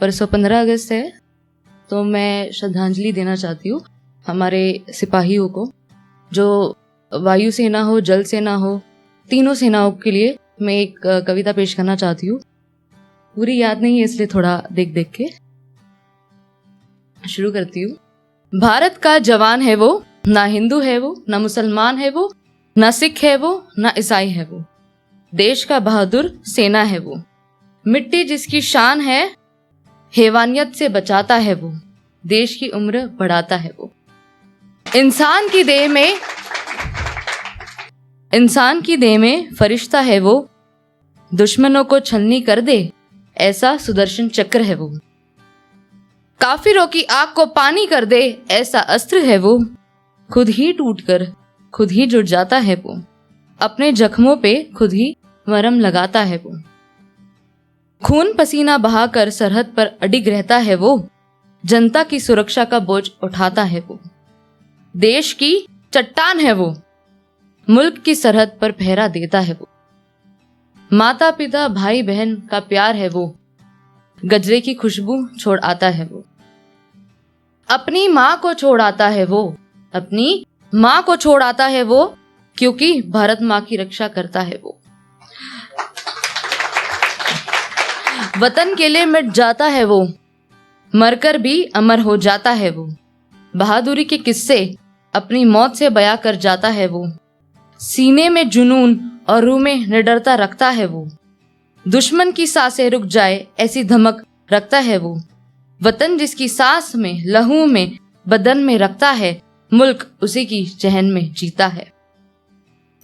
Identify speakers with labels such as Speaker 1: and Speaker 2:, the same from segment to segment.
Speaker 1: परसों 15 अगस्त है, तो मैं श्रद्धांजलि देना चाहती हूँ हमारे सिपाहियों को, जो वायु सेना हो, जल सेना हो, तीनों सेनाओं के लिए मैं एक कविता पेश करना चाहती हूँ। पूरी याद नहीं है इसलिए थोड़ा देख देख के शुरू करती हूँ। भारत का जवान है वो, ना हिंदू है वो, ना मुसलमान है वो, ना सिख है वो, ना ईसाई है वो। देश का बहादुर सेना है वो, मिट्टी जिसकी शान है, हैवानियत से बचाता है वो, देश की उम्र बढ़ाता है वो। इंसान की देह में फरिश्ता है वो, दुश्मनों को छलनी कर दे ऐसा सुदर्शन चक्र है वो। काफिरों की आग को पानी कर दे ऐसा अस्त्र है वो, खुद ही टूटकर खुद ही जुट जाता है वो, अपने जख्मों पे खुद ही मरहम लगाता है वो। खून पसीना बहाकर सरहद पर अडिग रहता है वो, जनता की सुरक्षा का बोझ उठाता है वो। देश की चट्टान है वो, मुल्क की सरहद पर पहरा देता है वो। माता पिता भाई बहन का प्यार है वो, गजरे की खुशबू छोड़ आता है वो। अपनी माँ को छोड़ आता है वो, अपनी माँ को छोड़ आता है वो, क्योंकि भारत माँ की रक्षा करता है वो। वतन के लिए मिट जाता है वो, मरकर भी अमर हो जाता है वो। बहादुरी के किस्से अपनी मौत से बयां कर जाता है वो। सीने में जुनून और रूह में निडरता रखता है वो। दुश्मन की सांसें रुक जाए ऐसी धमक रखता है वो। वतन जिसकी सांस में, लहू में, बदन में रखता है, मुल्क उसी की चहन में जीता है।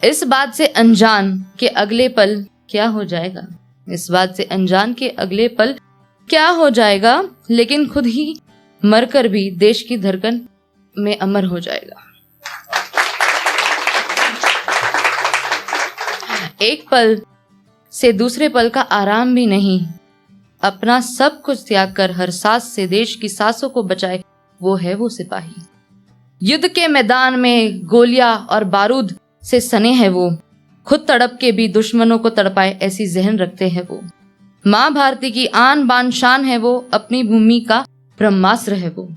Speaker 1: इस बात से अनजान के अगले पल क्या हो जाएगा, इस बात से अनजान के अगले पल क्या हो जाएगा, लेकिन खुद ही मरकर भी देश की धड़कन में अमर हो जाएगा। एक पल से दूसरे पल का आराम भी नहीं, अपना सब कुछ त्याग कर हर सांस से देश की सांसों को बचाए, वो है वो सिपाही। युद्ध के मैदान में गोलियां और बारूद से सने हैं वो, खुद तड़प के भी दुश्मनों को तड़पाए ऐसी जहन रखते हैं वो। माँ भारती की आन बान शान है वो, अपनी भूमि का ब्रह्मास्त्र है वो।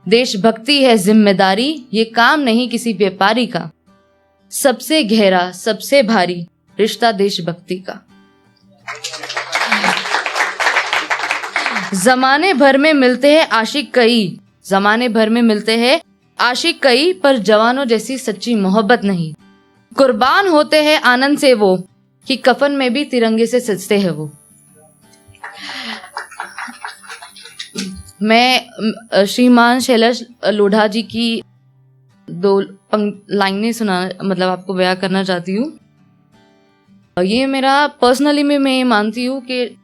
Speaker 1: देशभक्ति है जिम्मेदारी, ये काम नहीं किसी व्यापारी का, सबसे गहरा सबसे भारी रिश्ता देशभक्ति का। जमाने भर में मिलते हैं आशिक कई, जमाने भर में मिलते हैं आशिक कई, पर जवानों जैसी सच्ची मोहब्बत नहीं। कुर्बान होते हैं आनंद से वो, कि कफन में भी तिरंगे से सजते हैं वो। मैं श्रीमान शैलेश लोढ़ा जी की दो लाइनें आपको बयां करना चाहती हूँ। ये मेरा पर्सनली में मैं ये मानती हूँ कि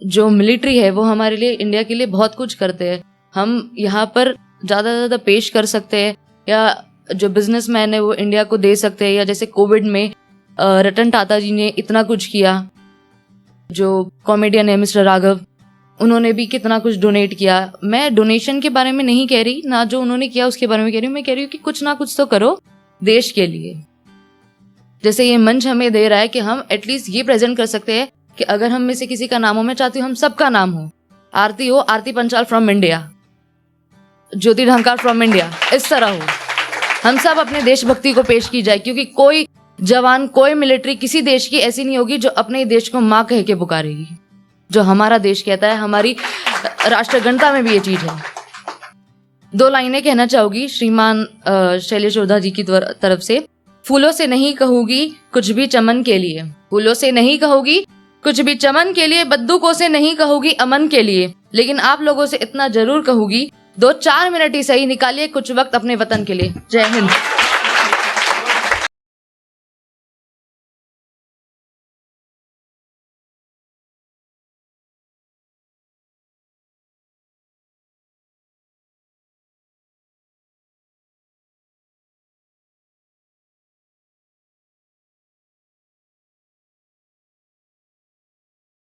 Speaker 1: जो मिलिट्री है वो हमारे लिए, इंडिया के लिए बहुत कुछ करते हैं। हम यहाँ पर ज़्यादा से ज़्यादा पेश कर सकते हैं, या जो बिजनेसमैन है वो इंडिया को दे सकते हैं, या जैसे कोविड में रतन टाटा जी ने इतना कुछ किया, जो कॉमेडियन है मिस्टर राघव, उन्होंने भी कितना कुछ डोनेट किया। मैं डोनेशन के बारे में नहीं कह रही, ना जो उन्होंने किया उसके बारे में कह रही हूँ। मैं कह रही हूँ कि कुछ ना कुछ तो करो देश के लिए। जैसे ये मंच हमें दे रहा है कि हम एटलीस्ट ये प्रेजेंट कर सकते हैं कि अगर हम में से किसी का नाम हो, मैं चाहती हूँ हम सबका नाम हो। आरती हो, Aarti Panchal from India, Jyoti Dhankar from India, इस तरह हो। हम सब अपने देशभक्ति को पेश की जाए, क्योंकि कोई जवान, कोई मिलिट्री किसी देश की ऐसी नहीं होगी जो अपने देश को माँ कह के पुकारेगी, जो हमारा देश कहता है। हमारी राष्ट्रगणता में भी ये चीज है। दो लाइनें कहना चाहूंगी श्रीमान शैलेश लोढ़ा जी की तरफ से। फूलों से नहीं कहूंगी कुछ भी चमन के लिए, फूलों से नहीं कहूंगी कुछ भी चमन के लिए, बंदूकों से नहीं कहूंगी अमन के लिए, लेकिन आप लोगों से इतना जरूर कहूंगी, 2-4 मिनट ही सही निकालिए कुछ वक्त अपने वतन के लिए। जय हिंद।